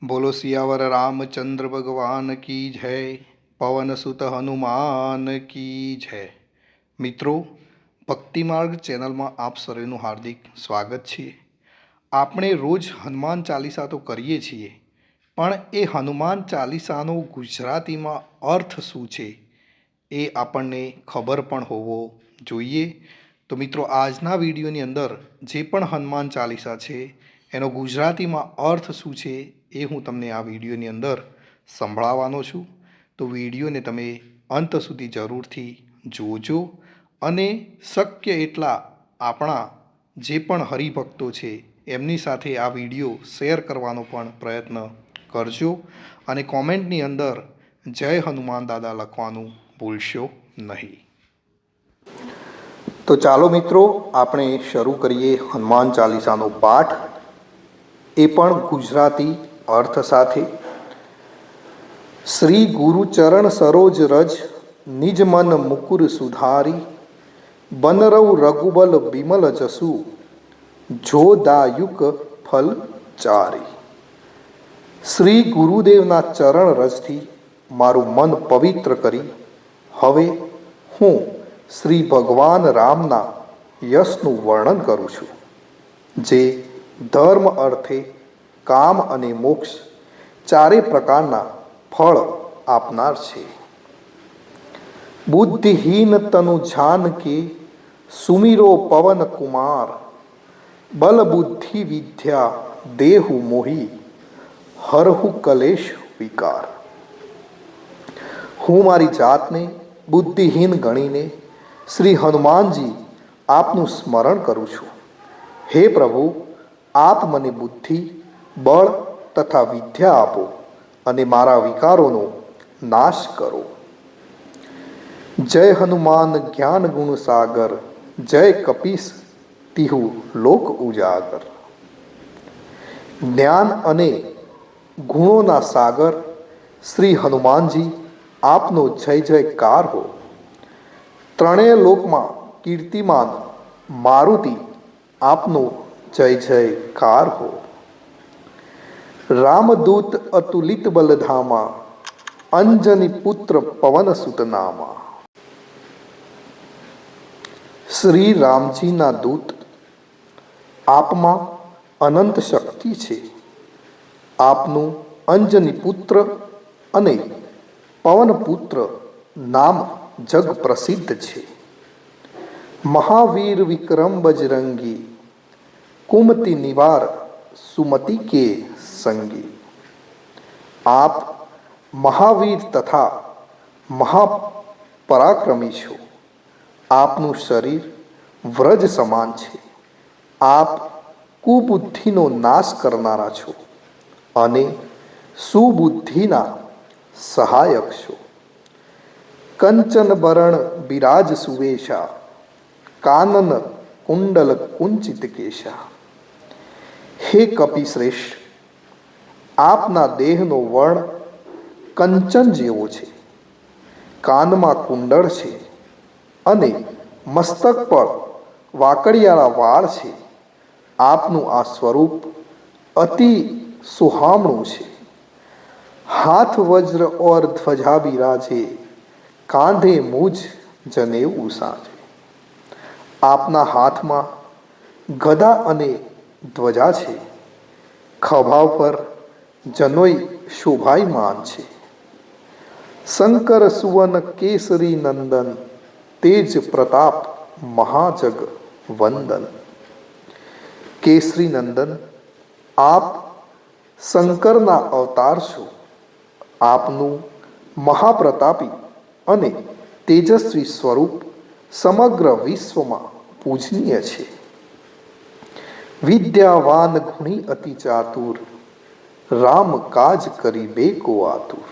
बोलो सियावर रामचंद्र भगवान की जय। पवन सुत હનુમાન કી જય। મિત્રો, ભક્તિ માર્ગ ચેનલમાં આપ સર્વેનું હાર્દિક સ્વાગત છે। આપણે રોજ હનુમાન ચાલીસા તો કરીએ છીએ, પણ એ હનુમાન ચાલીસાનો ગુજરાતીમાં અર્થ શું છે એ આપણને ખબર પણ હોવો જોઈએ। તો મિત્રો, આજના વિડીયોની અંદર જે પણ હનુમાન ચાલીસા છે એનો ગુજરાતીમાં અર્થ શું છે એ હું તમને આ વિડીયોની અંદર સંભળાવવાનો છું। તો વિડીયોને તમે અંત સુધી જરૂરથી જોજો અને શક્ય એટલા આપણા જે પણ હરિભક્તો છે એમની સાથે આ વિડીયો શેર કરવાનો પણ પ્રયત્ન કરજો અને કોમેન્ટની અંદર જય હનુમાન દાદા લખવાનું ભૂલશો નહીં। તો ચાલો મિત્રો, આપણે શરૂ કરીએ હનુમાન ચાલીસાનો પાઠ, એ પણ ગુજરાતી अर्थ साथे। श्री गुरुचरण सरोज रज निज मन मुकुर सुधारी, बनरव रघुबल बिमल जसु जो दायुक फल चारी। श्री गुरुदेवना चरण रजथी मारू मन पवित्र करी हवे हूँ श्री भगवान रामना यशनु वर्णन करूँ छूँ, जे धर्म अर्थे काम અને મોક્ષ ચારે પ્રકારના ફળ આપનાર છે। બુદ્ધિહીન તનુ જાન કે સુમિરો પવન કુમાર, બલ બુદ્ધિ વિદ્યા દેહુ મોહી હરહુ કલેશ વિકાર। હું મારી જાતને બુદ્ધિહીન ગણીને શ્રી હનુમાનજી આપનું સ્મરણ કરું છું। હે પ્રભુ, આપ મને બુદ્ધિ, બળ તથા વિદ્યા આપો અને મારા વિકારોનો નાશ કરો। જય હનુમાન જ્ઞાન ગુણ સાગર, જય કપીસ તિહુ લોક ઉજાગર। જ્ઞાન અને ગુણોના સાગર શ્રી હનુમાનજી આપનો જય જયકાર હો। ત્રણેય લોકમાં કીર્તિમાન મારુતિ આપનો જય જયકાર હો। रामदूत अतुलित बलधामा, अंजनी पुत्र पवन सुत नामा। श्री रामजी ना दूत आपमा अनंत शक्ति छे। आपनु अंजनी पुत्र अने पवन पुत्र नाम जग प्रसिद्ध छे। महावीर विक्रम बजरंगी, कुमति निवार सुमति के संगी। आप महावीर तथा महापराक्रमी छो। आपनु शरीर व्रज समान छे। आप कुबुद्धिनो नाश करनारा छो अने सुबुद्धिना सहायक छो। कंचन बरण बिराज सुवेशा, कानन कुंडल कुंचित केशा। हे कपिश्रेष्ठ, आपना देहनो वर्ण कंचन जेवो छे। कानमा कुंडળ છે અને મસ્તક પર વાકડિયાળા વાળ છે। આપનું આ સ્વરૂપ અતિ સુહામણું છે। હાથ વજ્ર ઓર ધ્વજા બિરાજે, કાંધે મુજ જનેऊ સાજે। આપના હાથમાં ગદા અને ધ્વજા છે, ખભા પર जनोई शोभायमान छे। शंकर सुवन केसरी नंदन, तेज प्रताप महाजग वंदन। केसरी नंदन, आप शंकरना अवतार छो। आपनु महाप्रतापी अने तेजस्वी स्वरूप समग्र विश्वમાં पूजनीय छे। विद्यावान गुणी अति चातुर, राम काज करी बेको आतुर।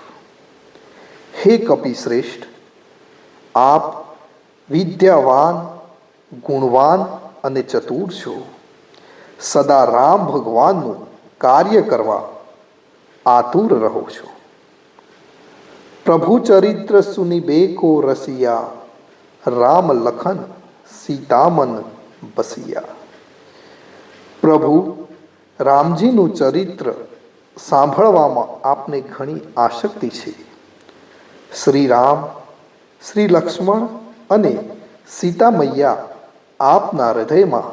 हे कपिश्रेष्ठ, आप विद्यावान, गुणवान अने चतुर छो। सदा राम भगवाननु कार्य करवा आतुर रहो छो। प्रभु चरित्र सुनी बेको रसिया, राम लखन सीतामन बसिया। प्रभु रामजीनु चरित्र સાંભળવામાં આપને ઘણી આસક્તિ છે. શ્રી રામ, શ્રી લક્ષ્મણ અને સીતા મૈયા આપના હૃદયમાં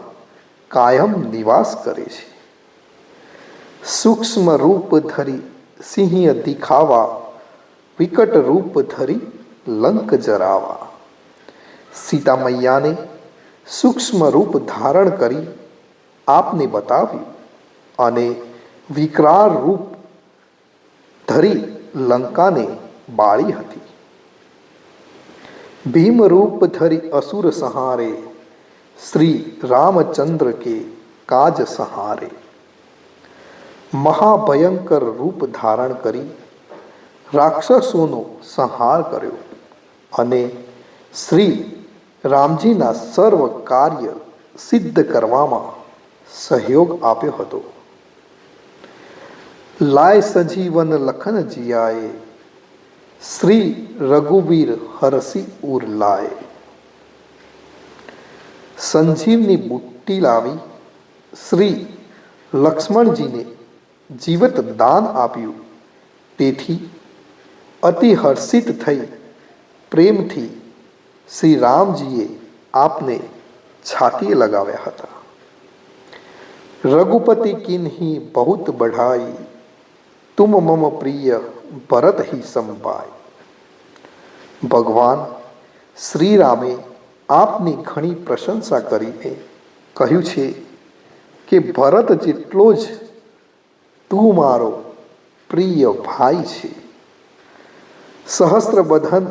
કાયમ નિવાસ કરે છે. સૂક્ષ્મ રૂપ ધરી સિંહ દિખાવા, વિકટ રૂપ ધરી લંક જરાવા. સીતા મૈયાને સૂક્ષ્મ રૂપ ધારણ કરી આપને બતાવ્યું અને વિકરાળ રૂપ ધરી લંકાને બાળી હતી. ભીમ રૂપ ધરી અસુર સંહારે, શ્રી રામચંદ્ર કે કાજ સંહારે. મહાભયંકર રૂપ ધારણ કરી રાક્ષસોનો સંહાર કર્યો અને શ્રી રામજીના સર્વ કાર્ય સિદ્ધ કરવામાં સહયોગ આપ્યો હતો. લાય સજીવન લખન જિયાએ, શ્રી રઘુવીર હરસી ઉર લાય. સંજીવની બુટ્ટી લાવી શ્રી લક્ષ્મણજીને જીવત દાન આપ્યું. તેથી અતિ હર્ષિત થઈ પ્રેમથી શ્રી રામજીએ આપને છાતીએ લગાવ્યા હતા. રઘુપતિ કિન્હી બહુત બઢાઈ, તુમ મમ પ્રિય ભરત હી સંભાઈ. ભગવાન શ્રી રામે આપની ઘણી પ્રશંસા કરીને કહ્યું છે કે ભરત જેટલો જ તું મારો પ્રિય ભાઈ છે. સહસ્ત્ર બદન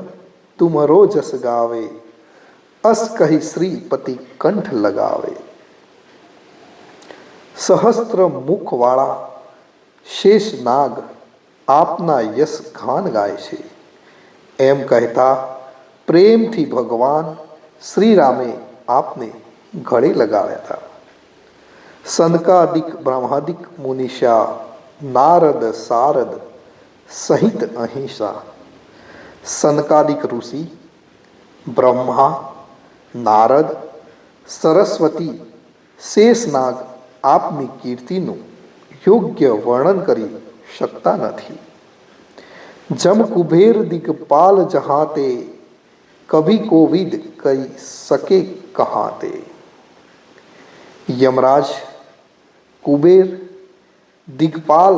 તુમરો જસ ગાવે, અસ કહી શ્રીપતિ કંઠ લગાવે. સહસ્ત્ર મુખવાળા શેષ નાગ આપના યશ ગાન ગાય છે. એમ કહેતા પ્રેમથી ભગવાન શ્રી રામે આપને ગળે લગાવ્યા હતા. સનકાદિક બ્રહ્માદિક મુનિષા, નારદ સારદ સહિત અહિંસા. સનકાદિક ઋષિ, બ્રહ્મા, નારદ, સરસ્વતી, શેષનાગ આપની કીર્તિનું યોગ્ય વર્ણન કરી શકતા નથી. જમ કુબેર દિગપાલ જહાતે, કભી કોવિદ કઈ શકે કહાતે. યમરાજ, કુબેર, દિગપાલ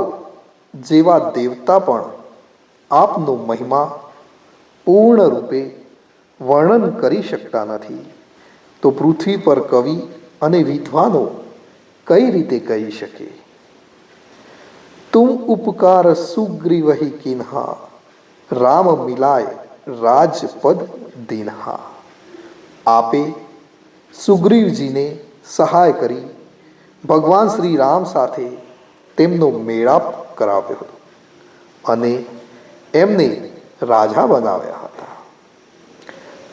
જેવા દેવતા પણ આપનો મહિમા પૂર્ણ રૂપે વર્ણન કરી શકતા નથી. તો પૃથ્વી પર કવિ અને વિદ્વાનો કઈ રીતે કહી શકે. તુમ ઉપકાર સુગ્રીવહી કિન્હા, રામ મિલાય રાજપદ દિન્હા. આપે સુગ્રીવજીને સહાય કરી ભગવાન શ્રી રામ સાથે તેમનો મેળાપ કરાવ્યો હતો અને એમને રાજા બનાવ્યા હતા.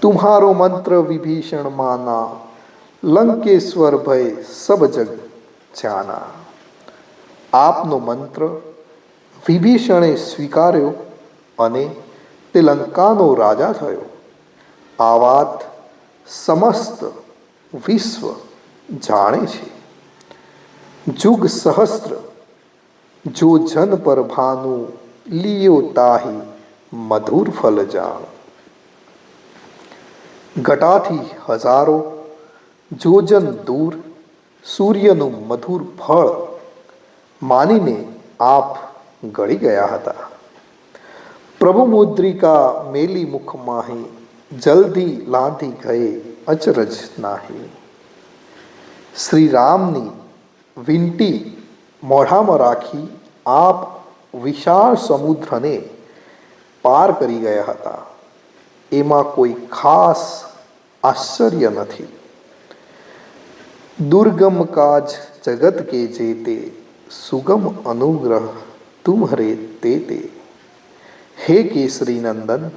તુમ્હારો મંત્ર વિભીષણ માના, લંકેશ્વર ભય સબ જગ જાના. આપનો મંત્ર વિભીષણે સ્વીકાર્યો અને તે લંકાનો રાજા થયો. આ વાત સમસ્ત વિશ્વ જાણે છે. જુગ સહસ્ત્ર જો જન પર ભાનુ, લિયો તાહી મધુર ફલ જાણ. ઘટાથી હજારો જોજન દૂર સૂર્યનું મધુર ફળ માનીને આપ ગળી ગયા હતા. પ્રભુ મુદ્રિકા મેલી મુખ માહી, જલ્દી લાંધી ગયે અચરજ નાહી. શ્રી રામની વિંટી મોઢામાં રાખી આપ વિશાળ સમુદ્રને પાર કરી ગયા હતા. એમાં કોઈ ખાસ આશ્ચર્ય નથી. દુર્ગમ કાજ જગત કે જેતે, સુગમ અનુગ્રહ તુમ્હરે તેતે. હે કેસરી નંદન,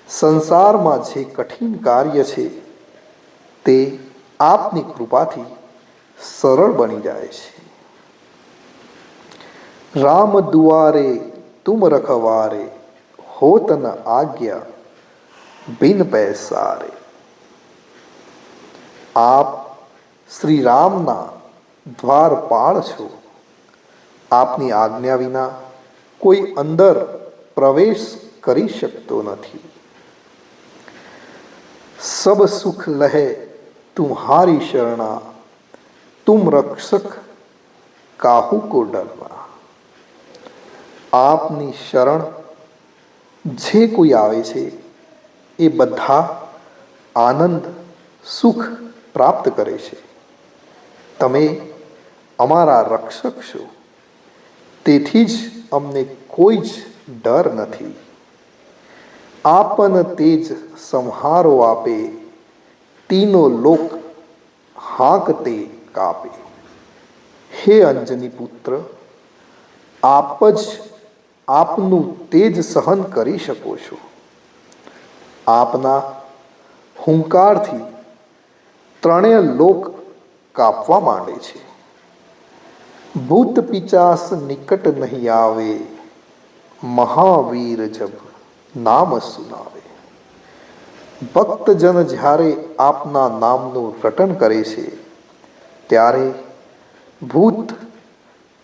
સંસારમાં જે કઠિન કાર્ય છે તે આપની કૃપાથી સરળ બની જાય છે. રામ દુઆરે તુમ રખવારે, હોત ન આજ્ઞા બિન પૈસારે. આપ શ્રી રામના દ્વારપાળ છો. આપની આજ્ઞા વિના કોઈ અંદર પ્રવેશ કરી શકતો નથી। સબ સુખ લહે તુમ્હારી શરણા, તુમ રક્ષક કાહુ કો ડરના। આપની શરણ જે કોઈ આવે છે એ બધા આનંદ સુખ પ્રાપ્ત કરે છે। તમે અમારા રક્ષક છો, તેથી જ અમને કોઈ જ ડર નથી। આપન તેજ સંહારો આપે, તીનો લોક હાંકતે કાપે। હે અંજની પુત્ર, આપ જ આપનું તેજ સહન કરી શકો છો। આપના હુંકારથી ત્રણેય લોક કાપવા માંડે છે। ભૂત પિચાસ નિકટ નહીં આવે, મહાવીર જબ નામ સુનાવે। ભક્તજન જ્યારે આપના નામનું રટન કરે છે ત્યારે ભૂત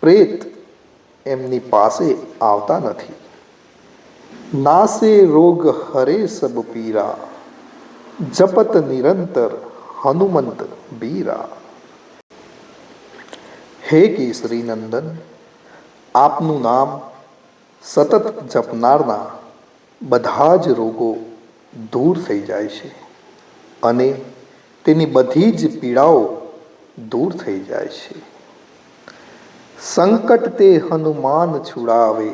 પ્રેત એમની પાસે આવતા નથી। નાસે રોગ હરે સબ પીરા, જપત નિરંતર હનુમંત બીરા। હે કેસરી નંદન, આપનું નામ સતત જપનારના બધા જ રોગો દૂર થઈ જાય છે અને તેની બધી જ પીડાઓ દૂર થઈ જાય છે। સંકટ તે હનુમાન છુડાવે,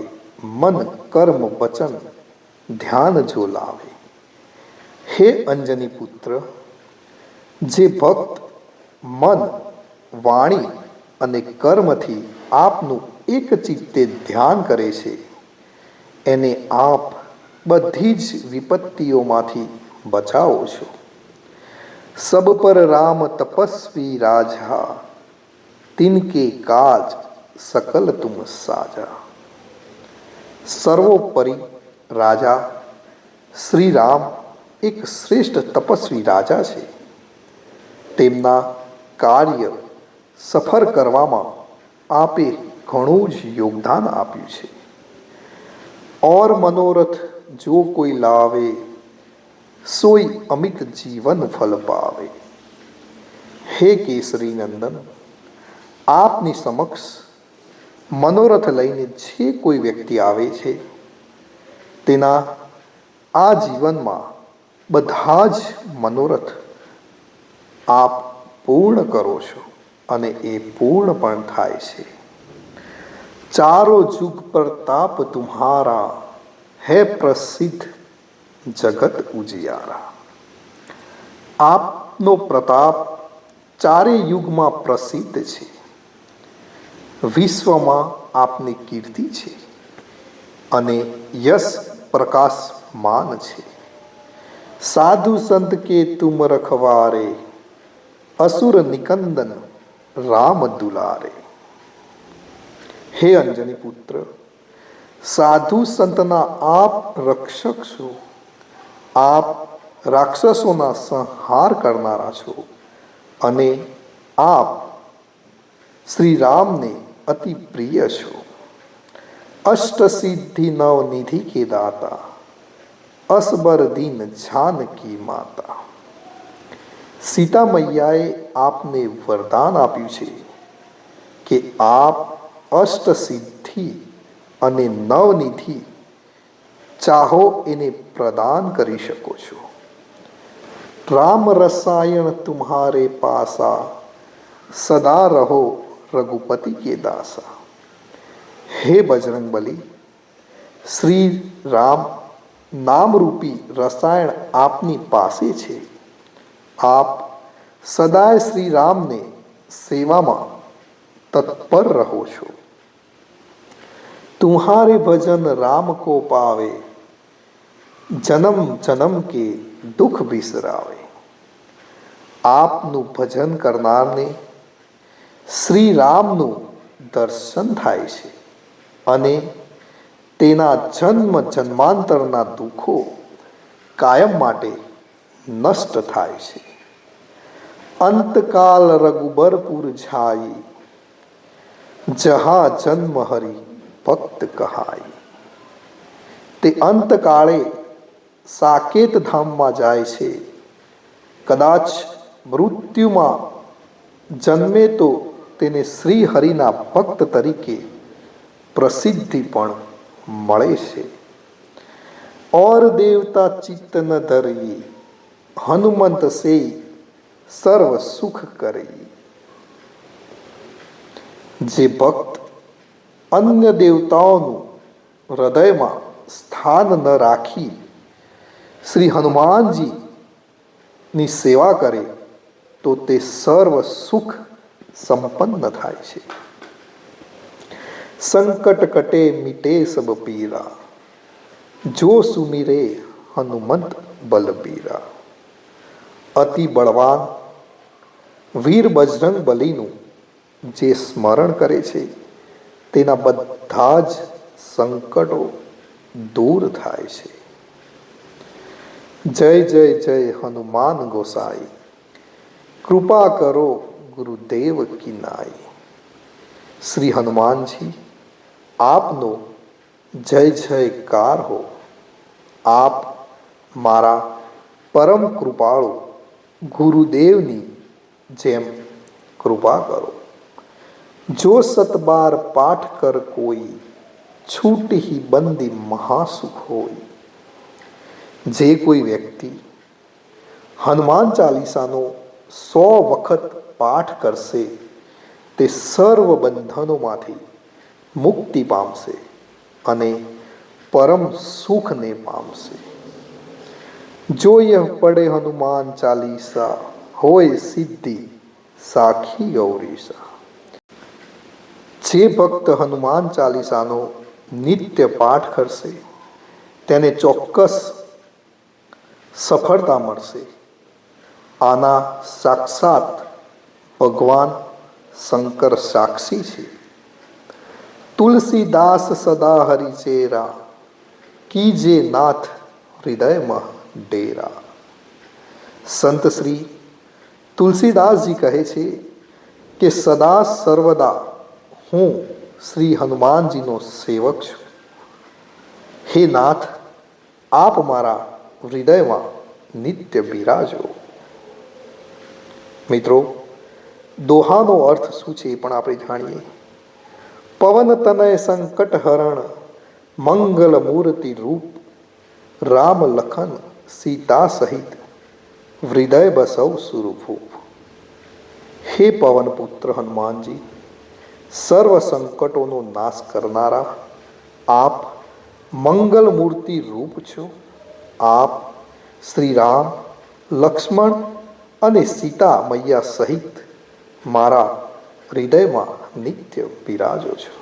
મન કર્મ વચન ધ્યાન જો લાવે। હે અંજની પુત્ર, જે ભક્ત મન વાણી અને કર્મથી આપનું એક ચિત્તે ધ્યાન કરે છે એને આપ બધી જ વિપત્તિઓમાંથી બચાવો છો। સબ પર રામ તપસ્વી રાજા, તિનકે કાજ સકલ તુમ સાજા। સર્વોપરી રાજા શ્રી રામ એક શ્રેષ્ઠ તપસ્વી રાજા છે। તેમના કાર્ય સફળ કરવામાં આપે ઘણું જ યોગદાન આપ્યું છે। ઓર મનોરથ જો કોઈ લાવે, સોઈ અમિત જીવન ફલ પાવે। હે કેસરી નંદન, આપની સમક્ષ મનોરથ લઈને જે કોઈ વ્યક્તિ આવે છે તેના આ જીવનમાં બધા જ મનોરથ આપ પૂર્ણ કરો છો અને એ પૂર્ણ પણ થાય છે। ચારો જુગ પ્રતાપ તુમ્હારા, હે પ્રસિદ્ધ જગત ઉજિયારા। આપનો પ્રતાપ ચારે યુગમાં પ્રસિદ્ધ છે, વિશ્વમાં આપની કીર્તિ છે અને યશ પ્રકાશમાન છે। સાધુ સંત કે તુમ રખવારે, અસુર નિકંદન રામ દુલારે। હે અંજની પુત્ર, સાધુ સંતના આપ રક્ષક છો। આપ રાક્ષસોના સંહાર કરનારા છો અને આપ શ્રી રામને અતિ પ્રિય છો। અષ્ટ સિદ્ધિ નવ નિધિ કે દાતા, અસબર દીન જાનકી માતા। સીતા મૈયાએ આપને વરદાન આપ્યું છે કે આપ અષ્ટ સિદ્ધિ અને નવનિધિ ચાહો એને પ્રદાન કરી શકો છો। રામ રસાયણ તુમ્હારે પાસા, સદા રહો રઘુપતિ કે દાસા। હે બજરંગબલી, શ્રી રામ નામરૂપી રસાયણ આપની પાસે છે। આપ સદાય શ્રી રામને સેવામાં તત્પર રહો છો। તુમ્હારે ભજન રામ કો પાવે, જન્મ જન્મ કે દુઃખ બિસરાવે। આપનું ભજન કરનારને શ્રી રામનું દર્શન થાય છે અને તેના જન્મ જન્માંતરના દુઃખો કાયમ માટે નષ્ટ થાય છે। અંતકાલ રઘુબરપુર જાઈ, જહા જન્મ હરિ ભક્ત કહાય. તે અંતકાળે સાકેત ધામમાં જાય છે. કદાચ મૃત્યુમાં જન્મે તો તેને શ્રી હરિના ભક્ત તરીકે પ્રસિદ્ધિ પણ મળે છે. और देवता चित्त न धरिए, हनुमंत से સર્વ સુખ કરી. જે ભક્ત અન્ય દેવતાઓનું હૃદયમાં સ્થાન ન રાખી શ્રી હનુમાનજીની સેવા કરે તો તે સર્વ સુખ સંપન્ન થાય છે. સંકટ કટે મિટે સબ પીરા, જો સુમિરે હનુમંત બલબીરા. અતિ બળવાન વીર બજરંગ બલીનું જે સ્મરણ કરે છે તેના બધા જ સંકટો દૂર થાય છે. જય જય જય હનુમાન ગોસાઈ, કૃપા કરો ગુરુદેવ કી નાઈ. શ્રી હનુમાનજી આપનો જય જયકાર હો. આપ મારા પરમ કૃપાળુ ગુરુદેવની જેમ કૃપા કરો. જો સતબાર પાઠ કર કોઈ, છૂટ હી બંદી મહાસુખ હોય. જે કોઈ વ્યક્તિ હનુમાન ચાલીસાનો 100 વખત પાઠ કરશે તે સર્વ બંધનોમાંથી મુક્તિ પામશે અને પરમ સુખને પામશે. જો યહ પડે હનુમાન ચાલીસા, હોય સિદ્ધિ સાખી ગૌરીસા. જે ભક્ત હનુમાન ચાલીસાનો નિત્ય પાઠ કરશે તેને ચોક્કસ સફળતા મળશે. આના સાક્ષાત ભગવાન શંકર સાક્ષી છે. તુલસીદાસ સદા હરિચેરા, કીજે નાથ હૃદયમાં ડેરા. સંત શ્રી તુલસીદાસજી કહે છે કે સદા સર્વદા હું શ્રી હનુમાનજીનો સેવક છું. હે નાથ, આપ મારા હૃદયમાં નિત્ય બિરાજો. મિત્રો, દોહાનો અર્થ શું છે એ પણ આપણે જાણીએ. પવન તનય સંકટ હરણ, મંગલ મૂર્તિ રૂપ, રામ લખન સીતા સહિત હૃદય બસવ સુરભૂપ. હે પવન પુત્ર હનુમાનજી, સર્વ સંકટોનો નાશ કરનારા આપ મંગલ મૂર્તિ રૂપ છો. આપ શ્રી રામ, લક્ષ્મણ અને સીતા મૈયા સહિત મારા હૃદયમાં નિત્ય બિરાજો છો.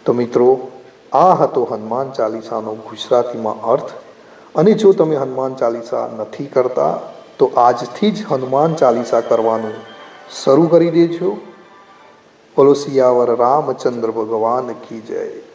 તો મિત્રો, આ હતો હનુમાન ચાલીસાનો ગુજરાતીમાં અર્થ. અને જો તમે હનુમાન ચાલીસા નથી કરતા તો આજથી જ હનુમાન ચાલીસા કરવાનું શરૂ કરી દેજો. બોલો સિયાવર રામચંદ્ર ભગવાન કી જય.